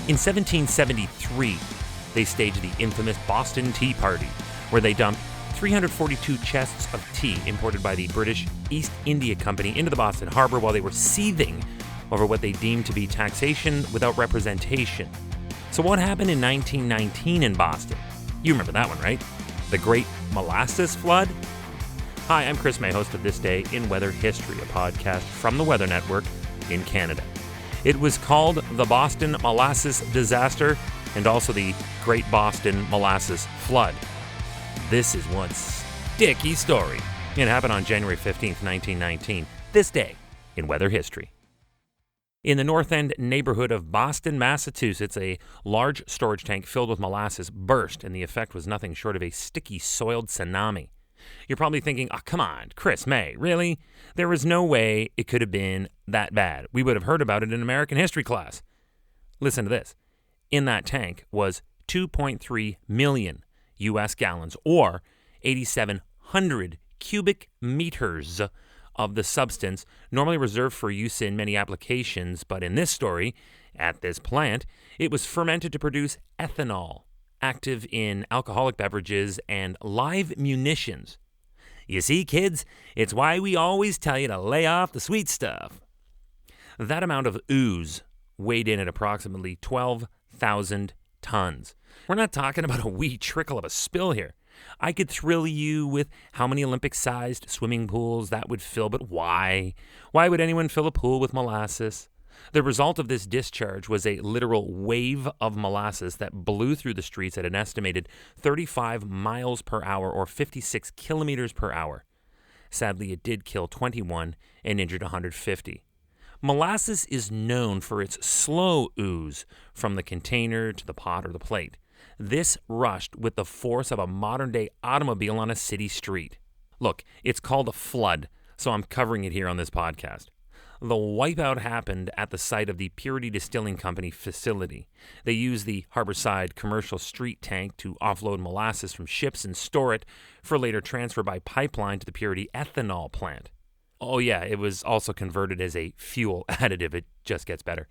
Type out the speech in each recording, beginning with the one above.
In 1773, they staged the infamous Boston Tea Party, where they dumped 342 chests of tea imported by the British East India Company into the Boston Harbor while they were seething over what they deemed to be taxation without representation. So what happened in 1919 in Boston? You remember that one, right? The Great Molasses Flood? Hi, I'm Chris May, host of This Day in Weather History, a podcast from the Weather Network in Canada. It was called the Boston Molasses Disaster and also the Great Boston Molasses Flood. This is one sticky story. It happened on January 15th, 1919. This day in weather history. In the North End neighborhood of Boston, Massachusetts, a large storage tank filled with molasses burst, and the effect was nothing short of a sticky, soiled tsunami. You're probably thinking, oh, come on, Chris May, really? There was no way it could have been that bad. We would have heard about it in American history class. Listen to this. In that tank was 2.3 million U.S. gallons, or 8,700 cubic meters of the substance normally reserved for use in many applications, but in this story, at this plant, it was fermented to produce ethanol, active in alcoholic beverages and live munitions. You see, kids, it's why we always tell you to lay off the sweet stuff. That amount of ooze weighed in at approximately 12,000 tons. We're not talking about a wee trickle of a spill here. I could thrill you with how many Olympic-sized swimming pools that would fill, but why? Why would anyone fill a pool with molasses? The result of this discharge was a literal wave of molasses that blew through the streets at an estimated 35 miles per hour or 56 kilometers per hour. Sadly, it did kill 21 and injured 150. Molasses is known for its slow ooze from the container to the pot or the plate. This rushed with the force of a modern-day automobile on a city street. Look, it's called a flood, so I'm covering it here on this podcast. The wipeout happened at the site of the Purity Distilling Company facility. They used the Harborside Commercial Street tank to offload molasses from ships and store it for later transfer by pipeline to the Purity Ethanol plant. Oh yeah, it was also converted as a fuel additive. It just gets better.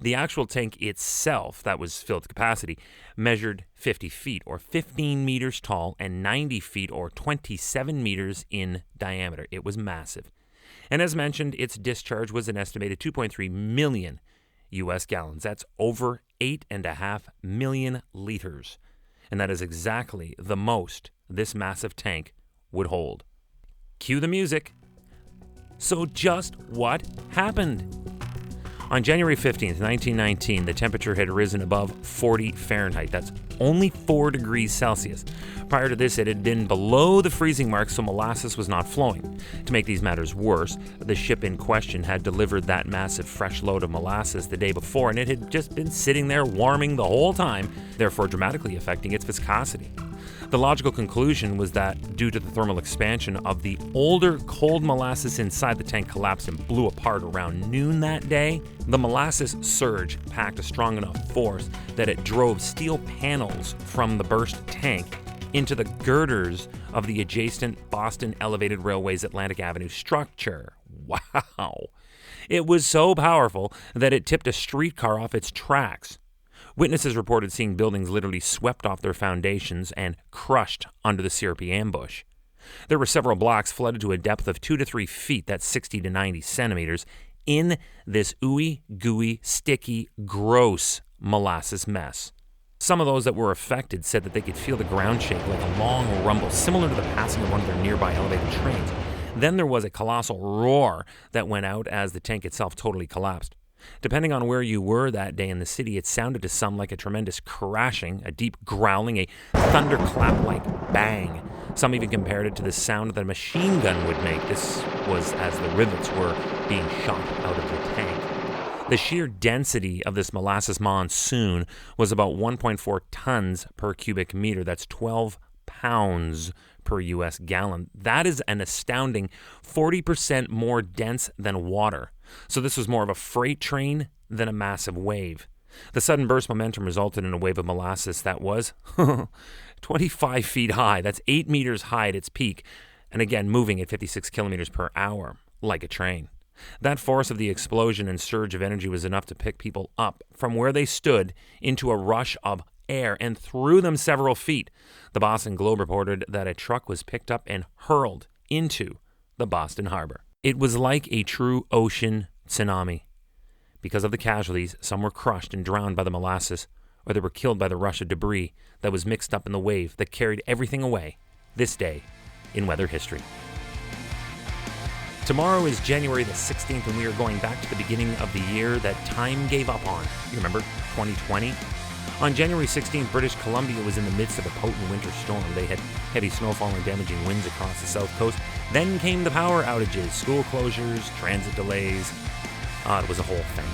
The actual tank itself, that was filled to capacity, measured 50 feet or 15 meters tall and 90 feet or 27 meters in diameter. It was massive. And as mentioned, its discharge was an estimated 2.3 million U.S. gallons. That's over 8.5 million liters. And that is exactly the most this massive tank would hold. Cue the music. So just what happened? On January 15th, 1919, the temperature had risen above 40 Fahrenheit. That's only 4 degrees Celsius. Prior to this, it had been below the freezing mark, so molasses was not flowing. To make these matters worse, the ship in question had delivered that massive fresh load of molasses the day before, and it had just been sitting there warming the whole time, therefore dramatically affecting its viscosity. The logical conclusion was that due to the thermal expansion of the older cold molasses inside the tank collapsed and blew apart around noon that day. The molasses surge packed a strong enough force that it drove steel panels from the burst tank into the girders of the adjacent Boston Elevated Railway's Atlantic Avenue structure. Wow! It was so powerful that it tipped a streetcar off its tracks. Witnesses reported seeing buildings literally swept off their foundations and crushed under the syrupy ambush. There were several blocks flooded to a depth of 2 to 3 feet, that's 60 to 90 centimeters, in this ooey, gooey, sticky, gross molasses mess. Some of those that were affected said that they could feel the ground shake like a long rumble, similar to the passing of one of their nearby elevated trains. Then there was a colossal roar that went out as the tank itself totally collapsed. Depending on where you were that day in the city, it sounded to some like a tremendous crashing, a deep growling, a thunderclap-like bang. Some even compared it to the sound that a machine gun would make. This was as the rivets were being shot out of the tank. The sheer density of this molasses monsoon was about 1.4 tons per cubic meter. That's 12 pounds per U.S. gallon. That is an astounding 40% more dense than water. So this was more of a freight train than a massive wave. The sudden burst momentum resulted in a wave of molasses that was 25 feet high. That's 8 meters high at its peak, and again moving at 56 kilometers per hour, like a train. That force of the explosion and surge of energy was enough to pick people up from where they stood into a rush of air and threw them several feet. The Boston Globe reported that a truck was picked up and hurled into the Boston Harbor. It was like a true ocean tsunami. Because of the casualties, some were crushed and drowned by the molasses, or they were killed by the rush of debris that was mixed up in the wave that carried everything away this day in weather history. Tomorrow is January the 16th, and we are going back to the beginning of the year that time gave up on. You remember 2020? On January 16th, British Columbia was in the midst of a potent winter storm. They had heavy snowfall and damaging winds across the south coast. Then came the power outages, school closures, transit delays. It was a whole thing.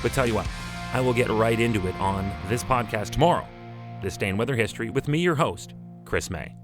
But tell you what, I will get right into it on this podcast tomorrow, This Day in Weather History, with me, your host, Chris May.